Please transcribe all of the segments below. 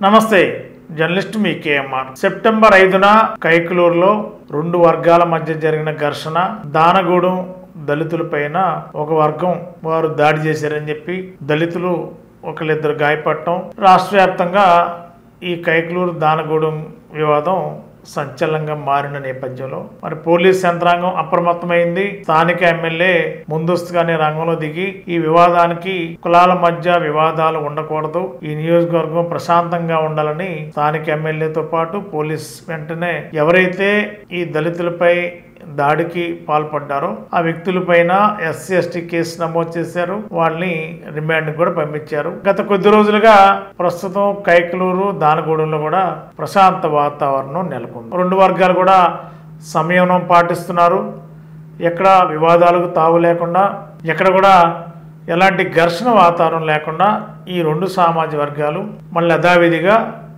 నమస్తే, జర్నలిస్ట్ మీ KMR. September 5న కైకలూరులో రెండు వర్గాల మధ్య జరిగిన ఘర్షణ, దానగూడెం దళితులపైన ఒక వర్గం వారు దాడి చేశారని చెప్పి దళితులు ఒకళ్ళిద్దరు గాయపడటం, రాష్ట్ర వ్యాప్తంగా ఈ కైకలూరు దానగూడెం వివాదం సంచలనంగా మారిన నేపథ్యంలో మరి పోలీస్ యంత్రాంగం అప్రమత్తమైంది. స్థానిక ఎమ్మెల్యే ముందస్తుగానే రంగంలో దిగి ఈ వివాదానికి కులాల మధ్య వివాదాలు ఉండకూడదు, ఈ నియోజకవర్గం ప్రశాంతంగా ఉండాలని స్థానిక ఎమ్మెల్యేతో పాటు పోలీస్ వెంటనే ఎవరైతే ఈ దళితులపై దాడికి పాల్పడ్డారో ఆ వ్యక్తులపైన ఎస్సీ ఎస్టీ కేసు నమోదు చేశారు. వాళ్ళని రిమాండ్ కూడా పంపించారు. గత కొద్ది రోజులుగా ప్రస్తుతం కైకలూరు దానగూడెంలో కూడా ప్రశాంత వాతావరణం నెలకొంది. రెండు వర్గాలు కూడా సంయమనం పాటిస్తున్నారు. ఎక్కడ వివాదాలకు తావు లేకుండా, ఎక్కడ కూడా ఎలాంటి ఘర్షణ వాతావరణం లేకుండా ఈ రెండు సామాజిక వర్గాలు మళ్ళీ యథావిధిగా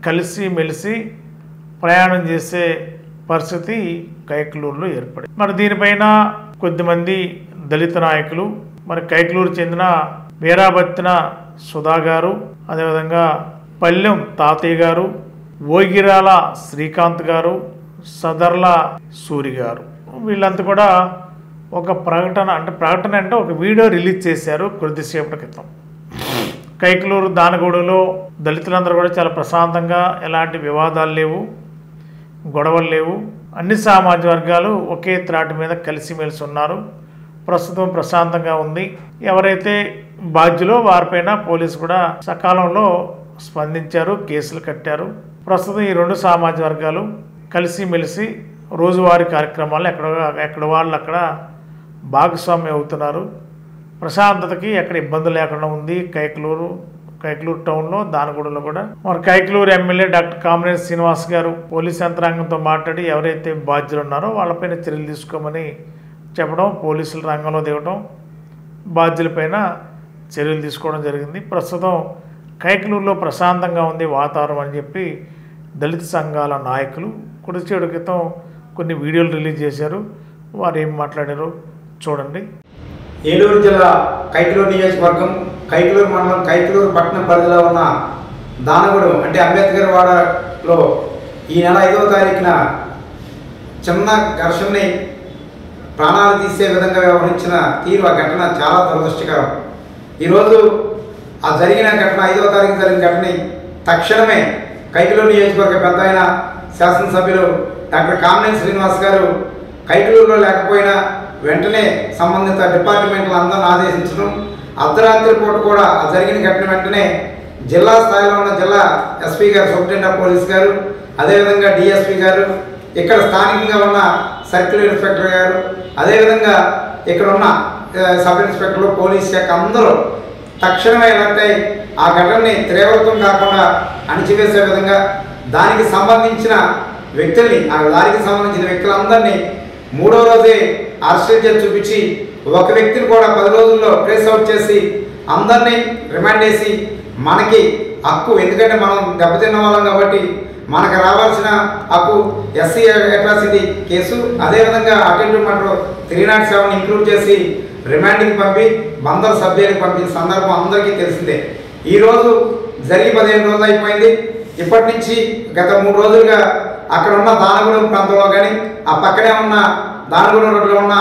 కలిసి మెలిసి ప్రయాణం చేసే పరిస్థితి కైకలూరులో ఏర్పడింది. మరి దీనిపైన కొద్దిమంది దళిత నాయకులు, మరి కైకలూరు చెందిన వీరాబత్తిన సుధా గారు, అదేవిధంగా పల్లెం తాతయ్య గారు, ఓగిరాల శ్రీకాంత్ గారు, సదర్ల సూరి గారు, వీళ్ళంతా కూడా ఒక ప్రకటన అంటే ఒక వీడియో రిలీజ్ చేశారు కొద్దిసేపటి క్రితం. కైకలూరు దానగూడెంలో దళితులందరూ కూడా చాలా ప్రశాంతంగా, ఎలాంటి వివాదాలు లేవు, గొడవలు లేవు, అన్ని సామాజిక వర్గాలు ఒకే త్రాటి మీద కలిసిమెలిసి ఉన్నారు. ప్రస్తుతం ప్రశాంతంగా ఉంది. ఎవరైతే బాధ్యులో వారిపైన పోలీసు కూడా సకాలంలో స్పందించారు, కేసులు కట్టారు. ప్రస్తుతం ఈ రెండు సామాజిక వర్గాలు కలిసిమెలిసి రోజువారీ కార్యక్రమాలు ఎక్కడ వాళ్ళు అక్కడ భాగస్వామ్యం అవుతున్నారు. ప్రశాంతతకి ఎక్కడ ఇబ్బంది లేకుండా ఉంది కైకలూరు టౌన్లో, దానగూడెంలో కూడా. మరి కైకలూరు ఎమ్మెల్యే డాక్టర్ కామినేని శ్రీనివాస్ గారు పోలీస్ యంత్రాంగంతో మాట్లాడి ఎవరైతే బాధ్యులు ఉన్నారో వాళ్ళపైన చర్యలు తీసుకోమని చెప్పడం, పోలీసులు రంగంలో దిగడం, బాధ్యులపైన చర్యలు తీసుకోవడం జరిగింది. ప్రస్తుతం కైకలూరులో ప్రశాంతంగా ఉంది వాతావరణం అని చెప్పి దళిత సంఘాల నాయకులు కొద్దిసేపటి క్రితం కొన్ని వీడియోలు రిలీజ్ చేశారు. వారు ఏం మాట్లాడారో చూడండి. ఏలూరు జిల్లా కైకలూరు నియోజకవర్గం, కైకలూరు మండలం, కైకలూరు పట్టణం పరిధిలో ఉన్న దానగూడెం అంటే అంబేద్కర్ వాడలో ఈ నెల 5వ తారీఖున చిన్న ఘర్షణని ప్రాణాలు తీసే విధంగా వ్యవహరించిన తీరు, ఆ ఘటన చాలా దురదృష్టకరం. ఈరోజు ఆ జరిగిన ఘటన, 5వ తారీఖు జరిగిన ఘటన తక్షణమే కైకలూరు నియోజకవర్గ పెద్ద అయిన శాసనసభ్యులు డాక్టర్ కామినేని శ్రీనివాస్ గారు కైకలూరులో లేకపోయినా వెంటనే సంబంధిత డిపార్ట్మెంట్ల అందరిని ఆదేశించడం, అర్ధరాత్రి పూట కూడా ఆ జరిగిన ఘటన వెంటనే జిల్లా స్థాయిలో ఉన్న జిల్లా ఎస్పీ గారు, సూపరింటెండెంట్ ఆఫ్ పోలీస్ గారు, అదేవిధంగా డిఎస్పీ గారు, ఇక్కడ స్థానికంగా ఉన్న సర్కిల్ ఇన్స్పెక్టర్ గారు, అదేవిధంగా ఇక్కడ ఉన్న సబ్ ఇన్స్పెక్టర్లు, పోలీస్ శాఖ అందరూ తక్షణమే ఎలాంటి ఆ ఘటనని తీవ్రతం కాకుండా అణిచివేసే విధంగా దానికి సంబంధించిన వ్యక్తులందరినీ 3వ రోజే అరెస్ట్ చేసి చూపించి ఒక వ్యక్తిని కూడా 10 రోజుల్లో ట్రేస్ అవుట్ చేసి అందరినీ రిమాండ్ చేసి మనకి హక్కు, ఎందుకంటే మనం దెబ్బతిన్న వాళ్ళం కాబట్టి మనకు రావాల్సిన హక్కు ఎస్సీ అట్రాసిటీ కేసు, అదేవిధంగా అటెంటివ్ మర్డర్ 307 ఇంక్లూడ్ చేసి రిమాండ్కి పంపి బందర సభ్యులకు పంపిన సందర్భం అందరికీ తెలిసిందే. ఈరోజు జరిగి 15 రోజులు అయిపోయింది. ఇప్పటి నుంచి గత 3 రోజులుగా అక్కడ ఉన్న దానగూడెం ప్రాంతంలో కానీ, ఆ పక్కనే ఉన్న దానగూడెం రోడ్లో ఉన్న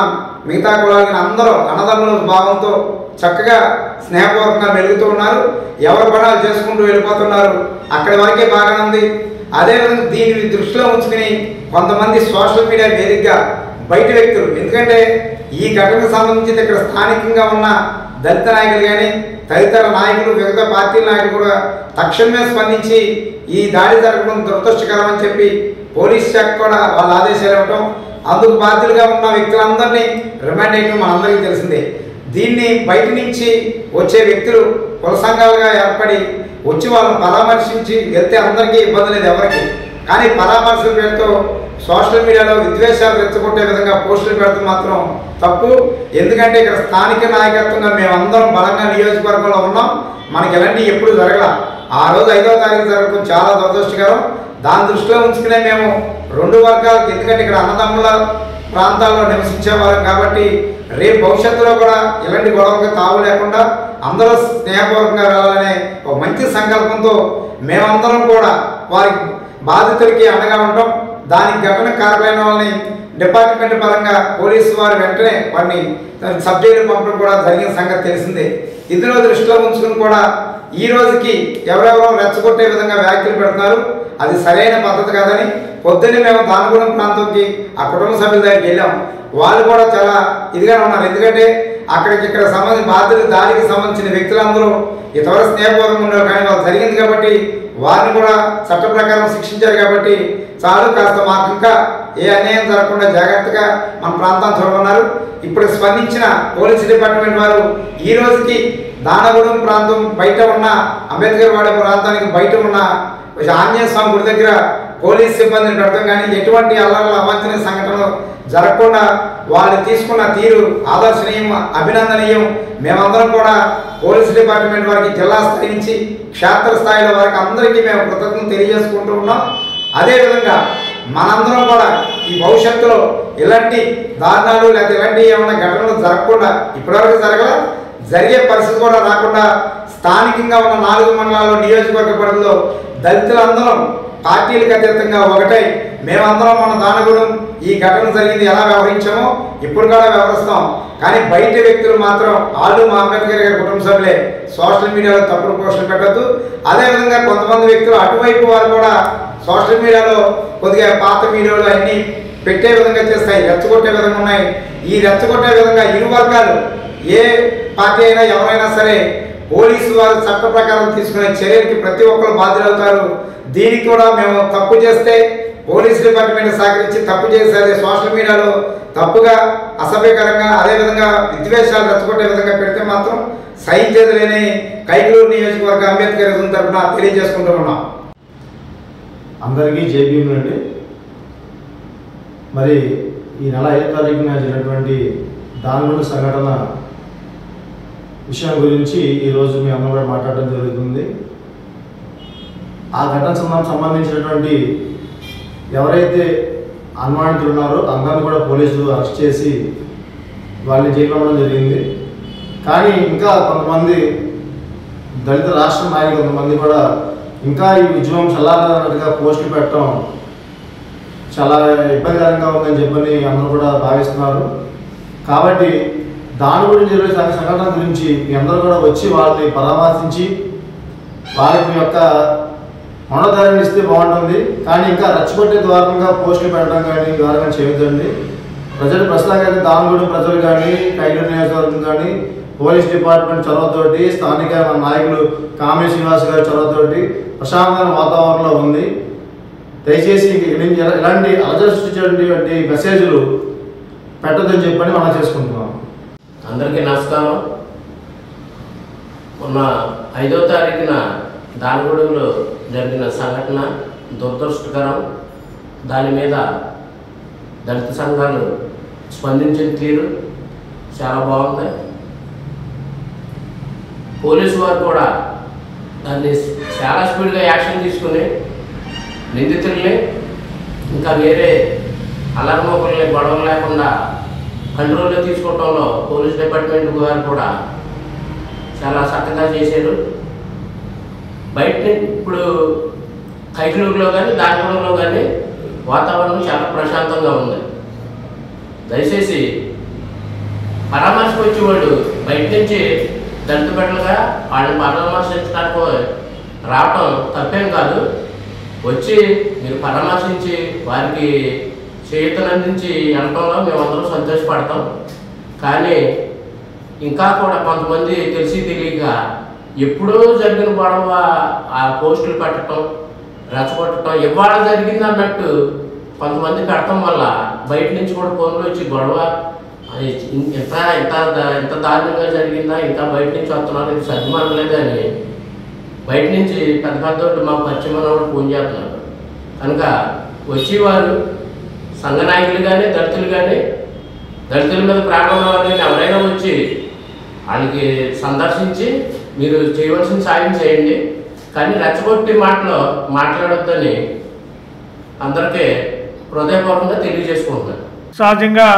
మిగతా కులాలకి అందరూ అన్నదమ్ముల భావంతో చక్కగా స్నేహపూర్వకంగా మెలుగుతూ ఉన్నారు. ఎవరి పనులు చేసుకుంటూ వెళ్ళిపోతున్నారు. అక్కడి వరకే బాగానే ఉంది. అదేవిధంగా దీన్ని దృష్టిలో ఉంచుకుని కొంతమంది సోషల్ మీడియా వేదికగా బయట వ్యక్తులు, ఎందుకంటే ఈ ఘటనకు సంబంధించి ఇక్కడ స్థానికంగా ఉన్న దళిత నాయకులు కానీ, తదితర నాయకులు, వివిధ పార్టీల నాయకులు కూడా తక్షణమే స్పందించి ఈ దాడి జరగడం దురదృష్టకరం అని చెప్పి పోలీస్ శాఖ కూడా వాళ్ళ ఆదేశాలు ఇవ్వటం, అందుకు బాధ్యులుగా ఉన్న వ్యక్తులందరినీ రిమాండ్ చేయడం మనందరికీ తెలిసిందే. దీన్ని బయట నుంచి వచ్చే వ్యక్తులు కుల సంఘాలుగా ఏర్పడి వచ్చి వాళ్ళని పరామర్శించి వెళ్తే అందరికీ ఇబ్బంది లేదు ఎవరికి, కానీ పరామర్శల పేరుతో సోషల్ మీడియాలో విద్వేషాలు రెచ్చగొట్టే విధంగా పోస్టులు పెడతాం మాత్రం తప్పు. ఎందుకంటే ఇక్కడ స్థానిక నాయకత్వంగా మేమందరం బలంగా నియోజకవర్గంలో ఉన్నాం. మనకి ఎలాంటివి ఎప్పుడు జరగల. ఆ రోజు 5వ తారీఖు జరగడం చాలా దురదృష్టకరం. దాని దృష్టిలో ఉంచుకునే మేము రెండు వర్గాలకి, ఎందుకంటే ఇక్కడ అన్నదమ్ముల ప్రాంతాల్లో నివసించేవారు కాబట్టి రేపు భవిష్యత్తులో కూడా ఇలాంటి గొడవలకు తావు లేకుండా అందరూ స్నేహపూర్వకంగా వెళ్ళాలనే ఒక మంచి సంకల్పంతో మేమందరం కూడా వారి బాధితులకి అండగా ఉంటాం. దానికి ఘటన కారకులైన వాళ్ళని డిపార్ట్మెంట్ పరంగా పోలీసు వారు వెంటనే వారిని సబ్ జైలు పంపడం కూడా జరిగిన సంగతి తెలిసిందే. ఇందులో దృష్టిలో ఉంచుకుని కూడా ఈ రోజుకి ఎవరెవరో రెచ్చగొట్టే విధంగా వ్యాఖ్యలు పెడుతున్నారు. అది సరైన పద్ధతి కాదని పొద్దున్నే మేము దానగూడెం ప్రాంతంకి ఆ కుటుంబ సభ్యుల దగ్గరికి వెళ్ళాం. వాళ్ళు కూడా చాలా ఇదిగానే ఉన్నారు. ఎందుకంటే ఇక్కడ సంబంధించిన బాధితులు దాడికి సంబంధించిన వ్యక్తులందరూ ఇంతవరకు స్నేహపూర్వకం ఉన్నారు. కానీ వాళ్ళు జరిగింది కాబట్టి వారిని కూడా చట్ట ప్రకారం శిక్షించారు. కాబట్టి చాలు, కాస్త మాకు ఇంకా ఏ అన్యాయం జరగకుండా జాగ్రత్తగా మన ప్రాంతాన్ని చూడమన్నారు. ఇప్పుడు స్పందించిన పోలీస్ డిపార్ట్మెంట్ వారు ఈ రోజుకి దానగూడెం ప్రాంతం బయట ఉన్న అంబేద్కర్ వాడ ప్రాంతానికి బయట ఉన్న ఆంజనేయ స్వామి గుడి దగ్గర పోలీస్ సిబ్బందిని పెడతాం. కానీ ఎటువంటి అల్లర్ల అవాంఛనీయ సంఘటనలు జరగకుండా వాళ్ళు తీసుకున్న తీరు ఆదర్శనీయం, అభినందనీయం. మేమందరం కూడా పోలీస్ డిపార్ట్మెంట్ వారికి జిల్లా స్థాయి నుంచి క్షేత్ర స్థాయిలో వారికి అందరికీ మేము కృతజ్ఞతలు తెలియజేసుకుంటూ ఉన్నాం. అదేవిధంగా మనందరం కూడా ఈ భవిష్యత్తులో ఇలాంటి దారుణాలు లేదా ఇలాంటి ఏమైనా ఘటనలు జరగకుండా, ఇప్పటివరకు జరిగే పరిస్థితి కూడా రాకుండా స్థానికంగా ఉన్న 4 మండలాల్లో నియోజకవర్గ పరిధిలో దళితులందరం పార్టీలకు అతీతంగా ఒకటై మేమందరం మన దానగూడెం ఈ ఘటన జరిగింది ఎలా వ్యవహరించామో ఇప్పుడు కూడా వ్యవహరిస్తాం. కానీ బయట వ్యక్తులు మాత్రం వాళ్ళు మా అంబేద్కర్ గారి కుటుంబ సభ్యులే, సోషల్ మీడియాలో తప్పుడు పోస్టులు పెట్టద్దు. అదేవిధంగా కొంతమంది వ్యక్తులు అటువైపు వారు కూడా సోషల్ మీడియాలో కొద్దిగా పాత వీడియోలు అన్నీ పెట్టే విధంగా చేస్తాయి, రెచ్చగొట్టే విధంగా ఉన్నాయి. ఈ రెచ్చగొట్టే విధంగా ఇరు వర్గాలు, ఏ పార్టీ అయినా ఎవరైనా సరే పోలీసు వారు చట్ట ప్రకారం తీసుకునే చర్యలకి ప్రతి ఒక్కరు బాధ్యులవుతారు. దీనికి కూడా మేము తప్పు చేస్తే పోలీస్ డిపార్ట్మెంట్ సహకరించి తప్పు చేసేది సోషల్ మీడియాలో తప్పుగా, అసభ్యకరంగా, అదేవిధంగా విద్వేషాలు రెచ్చగొట్టే విధంగా పెడితే మాత్రం సహించేది లేని కైకలూరు నియోజకవర్గ అంబేద్కర్ తరఫున తెలియజేసుకుంటూ ఉన్నాం. అందరికీ జేబీఎం అండి. మరి ఈ నెల 5వ తారీఖున జరిగినటువంటి దానగూడెం సంఘటన విషయం గురించి ఈరోజు మీ అందరూ కూడా మాట్లాడడం జరుగుతుంది. ఆ ఘటన సంబంధించినటువంటి ఎవరైతే అనుమానితులు ఉన్నారో అందరినీ కూడా పోలీసులు అరెస్ట్ చేసి వాళ్ళని జైలు పంపడం జరిగింది. కానీ ఇంకా కొంతమంది దళిత రాష్ట్ర నాయకులు కొంతమంది కూడా ఇంకా ఈ ఉద్యమం చల్లారన్నట్టుగా పోస్టులు పెట్టడం చాలా ఇబ్బందికరంగా ఉందని చెప్పని అందరూ కూడా భావిస్తున్నారు. కాబట్టి దాని గురించి జరిగే సంఘటన గురించి మీ అందరూ కూడా వచ్చి వాళ్ళని పరామర్శించి వాళ్ళకి మీ యొక్క మనోధైర్యం ఇస్తే బాగుంటుంది. కానీ ఇంకా రెచ్చగొట్టే ద్వారంగా పోస్టులు పెట్టడం కానీ ద్వారంగా చేయొద్దండి. ప్రస్తుతానికి అయితే దానగూడెం ప్రజలు కానీ, కైకలూరు నియోజకవర్గం కానీ పోలీస్ డిపార్ట్మెంట్ చొరవతోటి, స్థానిక నాయకులు కామే శ్రీనివాస్ గారి చొరవతోటి ప్రశాంతమైన వాతావరణంలో ఉంది. దయచేసి ఇలాంటి అలజడి సృష్టించేటువంటి మెసేజ్లు పెట్టొద్దని చెప్పని మనం చేసుకుంటున్నాం. అందరికీ నమస్కారం. మొన్న 5వ తారీఖున దానగూడెంలో జరిగిన సంఘటన దురదృష్టకరం. దాని మీద దళిత సంఘాలు స్పందించిన తీరు చాలా బాగుంది. పోలీసు వారు కూడా దాన్ని చాలా స్పీడ్గా యాక్షన్ తీసుకుని నిందితుల్ని ఇంకా వేరే అల్లరిమోకల్ని గొడవ లేకుండా కంట్రోల్లో తీసుకోవడంలో పోలీస్ డిపార్ట్మెంట్ గారు కూడా చాలా చక్కగా చేశారు. బయట ఇప్పుడు కైకలూరులో కానీ దానగూడెంలో కానీ వాతావరణం చాలా ప్రశాంతంగా ఉంది. దయచేసి పరామర్శకు వచ్చేవాడు బయట నుంచి దళిత బిడ్డలుగా వాళ్ళని పరామర్శించడానికి రావటం తప్పేం కాదు. వచ్చి మీరు పరామర్శించి వారికి చేయూతనందించి వెళ్ళటంలో మేమందరం సంతోషపడతాం. కానీ ఇంకా కూడా కొంతమంది తెలిసి తెలియక ఎప్పుడో జరిగిన గొడవ ఆ పోస్టులు పెట్టడం, రెచ్చగొట్టడం, ఇవాళ జరిగింది అన్నట్టు కొంతమంది పెట్టడం వల్ల బయట నుంచి కూడా ఫోన్లు వచ్చి గొడవ ఇంత దారుణంగా జరిగిందా, ఇంకా బయట నుంచి వస్తున్నారు, ఇది సర్దుమనలేదు అని బయట నుంచి పెద్ద పెద్దోళ్ళు మాకు పరిచయం కూడా ఫోన్ చేస్తున్నారు. కనుక వచ్చేవారు సంఘ నాయకులు కానీ దళితులు కానీ, దళితుల మీద ప్రేమ ఉన్నవారు కానీ ఎవరైనా వచ్చి వాళ్ళకి సందర్శించి మీరు చేయవలసిన సాయం చేయండి. కానీ రెచ్చగొట్టి మాట్లాడొద్దని అందరికీ హృదయపూర్వకంగా తెలియజేసుకుంటున్నాను. సహజంగా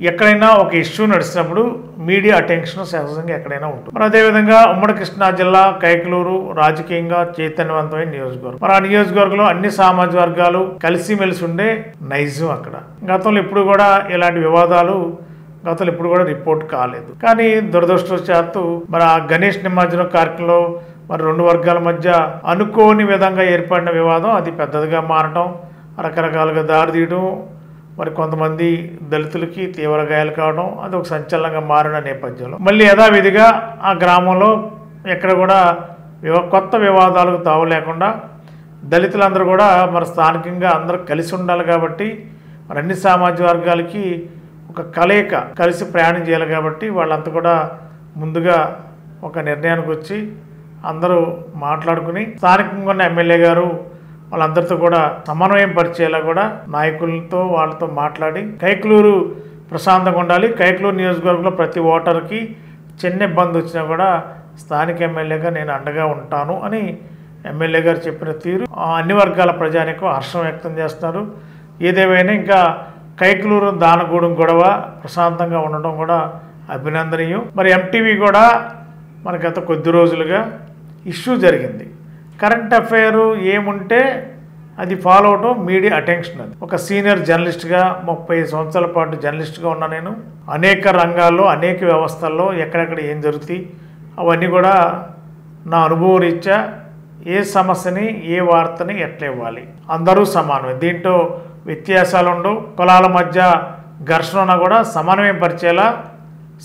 ఎక్కడైనా ఒక ఇష్యూ నడిచినప్పుడు మీడియా అటెన్షన్ సహజంగా ఎక్కడైనా ఉంటుంది. మరి అదేవిధంగా ఉమ్మడి కృష్ణా జిల్లా కైకలూరు రాజకీయంగా చైతన్యవంతమైన నియోజకవర్గం. మరి ఆ నియోజకవర్గంలో అన్ని సామాజిక వర్గాలు కలిసిమెలిసి ఉండే నైజం అక్కడ. గతంలో ఎప్పుడు కూడా ఇలాంటి వివాదాలు ఎప్పుడు కూడా రిపోర్ట్ కాలేదు. కానీ దురదృష్టవశాత్తు మరి ఆ గణేష్ నిమజ్జనం కార్యక్రమంలో మరి రెండు వర్గాల మధ్య అనుకోని విధంగా ఏర్పడిన వివాదం అది పెద్దదిగా మారటం, రకరకాలుగా దారితీయడం, మరి కొంతమంది దళితులకి తీవ్ర గాయాలు కావడం అది ఒక సంచలనంగా మారిన నేపథ్యంలో మళ్ళీ యథావిధిగా ఆ గ్రామంలో ఎక్కడ కూడా కొత్త వివాదాలకు తావు లేకుండా దళితులందరూ కూడా మరి స్థానికంగా అందరూ కలిసి ఉండాలి కాబట్టి మరి అన్ని సామాజిక వర్గాలకి ఒక కలయిక కలిసి ప్రయాణం చేయాలి కాబట్టి వాళ్ళంతా కూడా ముందుగా ఒక నిర్ణయానికి వచ్చి అందరూ మాట్లాడుకుని స్థానికంగా ఉన్న ఎమ్మెల్యే గారు వాళ్ళందరితో కూడా సమన్వయం పరిచేలా కూడా నాయకులతో వాళ్ళతో మాట్లాడి కైకలూరు ప్రశాంతంగా ఉండాలి, కైకలూరు నియోజకవర్గంలో ప్రతి ఓటర్కి చిన్న ఇబ్బంది వచ్చినా కూడా స్థానిక ఎమ్మెల్యేగా నేను అండగా ఉంటాను అని ఎమ్మెల్యే గారు చెప్పిన తీరు అన్ని వర్గాల ప్రజానికం హర్షం వ్యక్తం చేస్తున్నారు. ఏదేమైనా ఇంకా కైకలూరు దానగూడెం గొడవ ప్రశాంతంగా ఉండడం కూడా అభినందనీయం. మరి ఎంటీవీ కూడా మనకి గత కొద్ది రోజులుగా ఇష్యూ జరిగింది. కరెంట్ అఫైర్ ఏముంటే అది ఫాలో అవటం మీడియా అటెన్షన్. అది ఒక సీనియర్ జర్నలిస్ట్గా 30 సంవత్సరాల పాటు జర్నలిస్ట్గా ఉన్నా నేను అనేక రంగాల్లో అనేక వ్యవస్థల్లో ఎక్కడెక్కడ ఏం జరుగుతాయి అవన్నీ కూడా నా అనుభవం రీత్యా ఏ సమస్యని ఏ వార్తని ఎట్లా ఇవ్వాలి అందరూ సమానమే, దీంట్లో వ్యత్యాసాలు ఉండవు, కులాల మధ్య ఘర్షణ ఉన్నా కూడా సమన్వయం పరిచేలా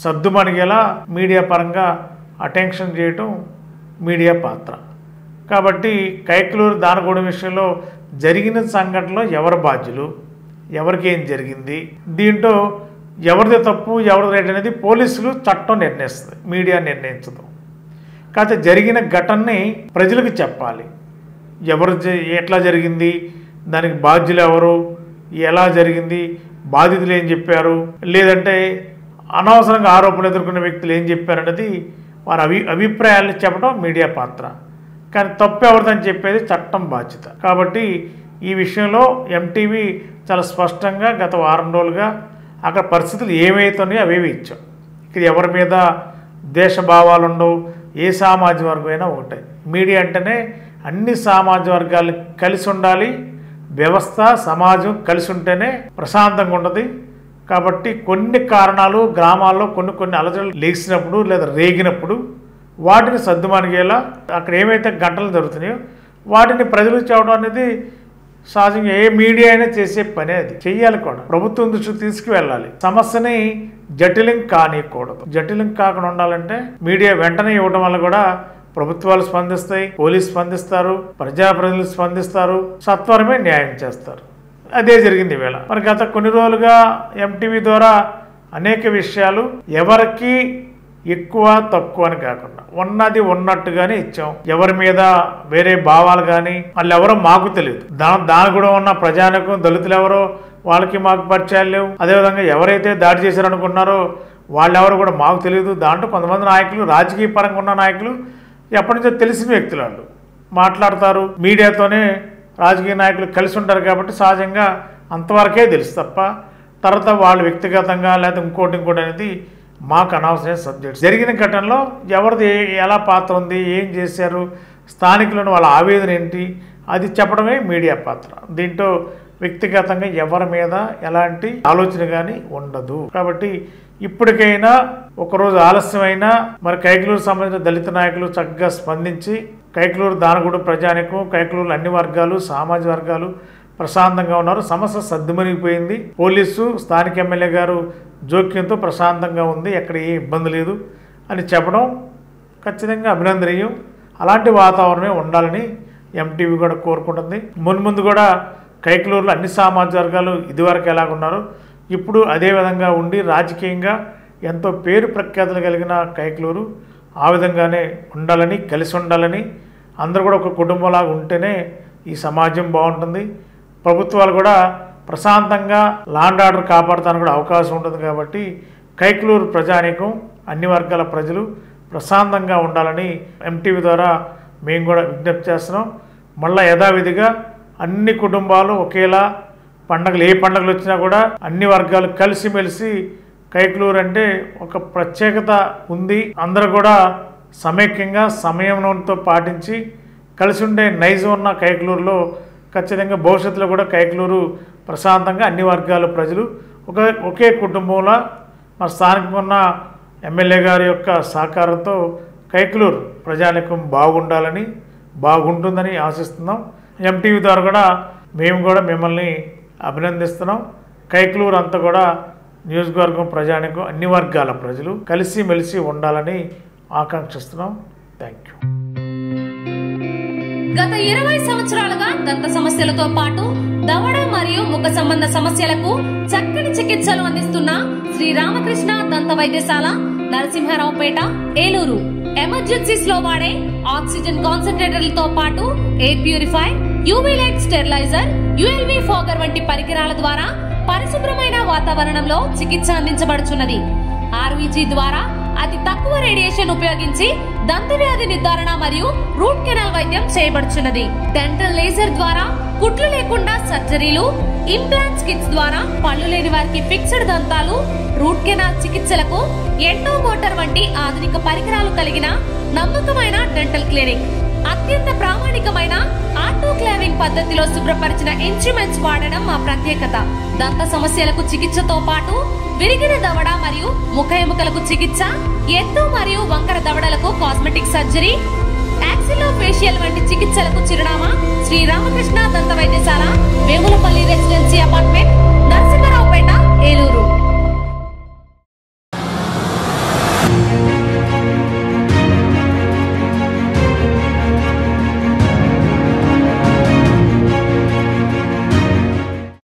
సర్దుమణిగేలా మీడియా పరంగా అటెన్షన్ చేయటం మీడియా పాత్ర. కాబట్టి కైకలూరు దానగూడెం విషయంలో జరిగిన సంఘటనలో ఎవరు బాధ్యులు, ఎవరికి ఏం జరిగింది, దీంట్లో ఎవరిది తప్పు ఎవరిది రైట్ అనేది పోలీసులు చట్టం నిర్ణయిస్తుంది, మీడియా నిర్ణయించదు. కాకపోతే జరిగిన ఘటనని ప్రజలకు చెప్పాలి, ఎవరు ఎట్లా జరిగింది, దానికి బాధ్యులు ఎవరు, ఎలా జరిగింది, బాధితులు ఏం చెప్పారు, లేదంటే అనవసరంగా ఆరోపణలు ఎదుర్కొన్న వ్యక్తులు ఏం చెప్పారనేది వారి అభిప్రాయాలు చెప్పడం మీడియా పాత్ర. కానీ తప్పు ఎవరిదని చెప్పేది చట్టం బాధ్యత. కాబట్టి ఈ విషయంలో ఎంటీవీ చాలా స్పష్టంగా గత వారం రోజులుగా అక్కడ పరిస్థితులు ఏమవుతున్నాయో అవేవి ఇచ్చాం. ఇక్కడ ఎవరి మీద దేశభావాలు ఉండవు, ఏ సామాజిక వర్గం అయినా ఒకటే. మీడియా అంటేనే అన్ని సామాజిక వర్గాలు కలిసి ఉండాలి, వ్యవస్థ సమాజం కలిసి ఉంటేనే ప్రశాంతంగా ఉంటుంది. కాబట్టి కొన్ని కారణాలు గ్రామాల్లో కొన్ని అలజడులు లేచినప్పుడు లేదా రేగినప్పుడు వాటిని సర్దుమణిగేలా అక్కడ ఏమైతే గంటలు జరుగుతున్నాయో వాటిని ప్రజలకు చెప్పడం అనేది సహజంగా ఏ మీడియా అయినా చేసే పనే. అది చెయ్యాలి కూడా, ప్రభుత్వం దృష్టికి తీసుకువెళ్ళాలి, సమస్యని జటిలం కానియకూడదు. జటిలం కాకుండా ఉండాలంటే మీడియా వెంటనే ఇవ్వడం వల్ల కూడా ప్రభుత్వాలు స్పందిస్తాయి, పోలీసు స్పందిస్తారు, ప్రజాప్రతినిధులు స్పందిస్తారు, సత్వరమే న్యాయం చేస్తారు. అదే జరిగింది ఈవేళ. మరి గత కొన్ని రోజులుగా ఎంటీవీ ద్వారా అనేక విషయాలు ఎవరికి ఎక్కువ తక్కువ అని కాకుండా ఉన్నది ఉన్నట్టుగానే ఇచ్చాం. ఎవరి మీద వేరే భావాలు కానీ వాళ్ళు ఎవరో మాకు తెలియదు. దాని కూడా ఉన్న ప్రజానికం దళితులు ఎవరో వాళ్ళకి మాకు పరిచయాలు లేవు. అదేవిధంగా ఎవరైతే దాడి చేశారనుకున్నారో వాళ్ళెవరో కూడా మాకు తెలియదు. దాంట్లో కొంతమంది నాయకులు రాజకీయ పరంగా ఉన్న నాయకులు ఎప్పటి నుంచో తెలిసిన వ్యక్తులు వాళ్ళు మాట్లాడతారు, మీడియాతోనే రాజకీయ నాయకులు కలిసి ఉంటారు కాబట్టి సహజంగా అంతవరకే తెలుసు తప్ప తర్వాత వాళ్ళు వ్యక్తిగతంగా లేదా ఇంకోటి అనేది మాకు అనవసరమైన సబ్జెక్ట్. జరిగిన ఘటనలో ఎవరిది ఎలా పాత్ర ఉంది, ఏం చేశారు, స్థానికులను వాళ్ళ ఆవేదన ఏంటి అది చెప్పడమే మీడియా పాత్ర. దీంట్లో వ్యక్తిగతంగా ఎవరి మీద ఎలాంటి ఆలోచన కానీ ఉండదు. కాబట్టి ఇప్పటికైనా ఒకరోజు ఆలస్యమైనా మరి కైకలూరు సంబంధించిన దళిత నాయకులు చక్కగా స్పందించి కైకలూరు దానగూడెం ప్రజానికం, కైకలూరు అన్ని వర్గాలు సామాజిక వర్గాలు ప్రశాంతంగా ఉన్నారు. సమస్య సర్దుమణిగిపోయింది. పోలీసు స్థానిక ఎమ్మెల్యే గారు జోక్యంతో ప్రశాంతంగా ఉంది, ఎక్కడ ఏ ఇబ్బంది లేదు అని చెప్పడం ఖచ్చితంగా అభినందనీయం. అలాంటి వాతావరణమే ఉండాలని ఎంటీవీ కూడా కోరుకుంటుంది. మున్ముందు కూడా కైకలూరులో అన్ని సామాజిక వర్గాలు ఇదివరకు ఎలాగున్నారో ఇప్పుడు అదే విధంగా ఉండి రాజకీయంగా ఎంతో పేరు ప్రఖ్యాతులు కలిగిన కైకలూరు ఆ విధంగానే ఉండాలని, కలిసి ఉండాలని, అందరూ కూడా ఒక కుటుంబంలాగా ఉంటేనే ఈ సమాజం బాగుంటుంది. ప్రభుత్వాలు కూడా ప్రశాంతంగా లాండ్ ఆర్డర్ కాపాడటానికి కూడా అవకాశం ఉంటుంది. కాబట్టి కైకలూరు ప్రజానీకం అన్ని వర్గాల ప్రజలు ప్రశాంతంగా ఉండాలని ఎంటీవీ ద్వారా మేము కూడా విజ్ఞప్తి చేస్తున్నాం. మళ్ళీ యథావిధిగా అన్ని కుటుంబాలు ఒకేలా పండగలు ఏ పండగలు వచ్చినా కూడా అన్ని వర్గాలు కలిసిమెలిసి కైకలూరు అంటే ఒక ప్రత్యేకత ఉంది. అందరూ కూడా సమైక్యంగా సమయంతో పాటించి కలిసి ఉండే నైజం ఉన్న కైకలూరులో ఖచ్చితంగా భవిష్యత్తులో కూడా కైకలూరు ప్రశాంతంగా అన్ని వర్గాల ప్రజలు ఒకే కుటుంబంలో మన స్థానికంగా ఉన్న ఎమ్మెల్యే గారి యొక్క సహకారంతో కైకలూరు ప్రజానికం బాగుండాలని బాగుంటుందని ఆశిస్తున్నాం. ఎంటీవీ ద్వారా కూడా మేము కూడా మిమ్మల్ని అభినందిస్తున్నాం. కైకలూరు అంతా కూడా నియోజకవర్గం ప్రజానికం అన్ని వర్గాల ప్రజలు కలిసిమెలిసి ఉండాలని ఆకాంక్షిస్తున్నాం. Thank you. గత 20 సంవత్సరాలుగా దంత సమస్యలతో పాటు దవడ మరియు ముఖ సంబంధ సమస్యలకు చక్కని చికిత్సలు అందిస్తున్న శ్రీ రామకృష్ణ దంత వైద్యశాల, నరసింహారావుపేట, ఏలూరు. ఎమర్జెన్సీస్ లో వాడే ఆక్సిజన్ కాన్సంట్రేటర్లతో పాటు air purify, UV light steriliser, ULV fogger వంటి పరికరాల ద్వారా పరిశుభ్రమైన వాతావరణంలో చికిత్స అందించబడుచున్నది. ఆర్వీజీ ద్వారా అతి తక్కువ రేడియేషన్ ఉపయోగించి దంత వ్యాధి నిర్ధారణ మరియు రూట్ కెనాల్ వైద్యం చేయబడుచున్నది. డెంటల్ లేజర్ ద్వారా కుట్లు లేకుండా సర్జరీలు, ఇంప్లాంట్స్ కిట్స్ ద్వారా పళ్ళు లేని వారికి ఫిక్స్డ్ దంతాలు, రూట్ కెనాల్ చికిత్సలకు ఎండో మోటార్ వంటి ఆధునిక పరికరాలు కలిగిన నమ్మకమైన డెంటల్ క్లినిక్. అత్యంత ప్రామాణికమైన ఆటోక్లావింగ్ పద్ధతిలో శుభ్రపరిచిన ఇన్స్ట్రుమెంట్స్ వాడడం మా ప్రత్యేకత. దంత సమస్యలకు చికిత్సతో పాటు విరిగిన దవడ మరియు ముఖ ఎముకలకు చికిత్స, ఎత్తు మరియు వంకర దవడలకు కాస్మెటిక్ సర్జరీ, యాక్సిలోఫేషియల్ వంటి చికిత్సలకు చిరునామా శ్రీ రామకృష్ణ దంత వైద్యశాల, వేములపల్లి రెసిడెన్సీ అపార్ట్మెంట్,